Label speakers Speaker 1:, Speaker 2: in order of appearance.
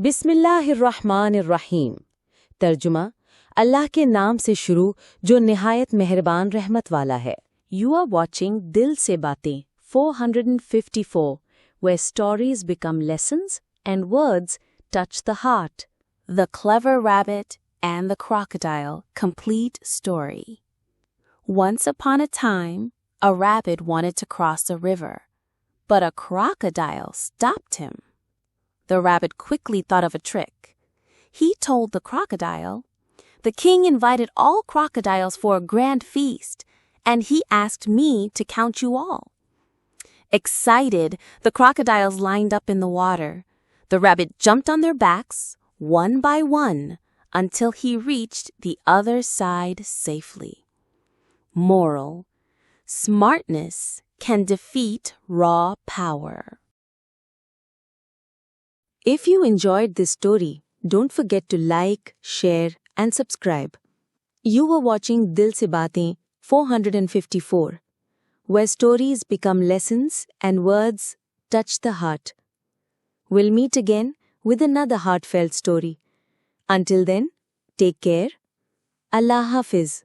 Speaker 1: बिस्मिल्लाहिर्रहमानिर्रहीम। तर्जुमा अल्लाह के नाम से शुरू जो निहायत मेहरबान रहमत वाला है। You are watching Dil Se Baatain 454, where stories become lessons and words touch the heart. The Clever Rabbit and the Crocodile complete story. Once upon a time, a rabbit wanted to cross a river, but a crocodile stopped him. The rabbit quickly thought of a trick. He told the crocodile, "The king invited all crocodiles for a grand feast, and he asked me to count you all." Excited, the crocodiles lined up in the water. The rabbit jumped on their backs, one by one, until he reached the other side safely. Moral: smartness can defeat raw power. If you enjoyed this story, don't forget to like, share, and subscribe. You were watching Dil Se Baatain 454, where stories become lessons and words touch the heart. We'll meet again with another heartfelt story. Until then, take care. Allah Hafiz.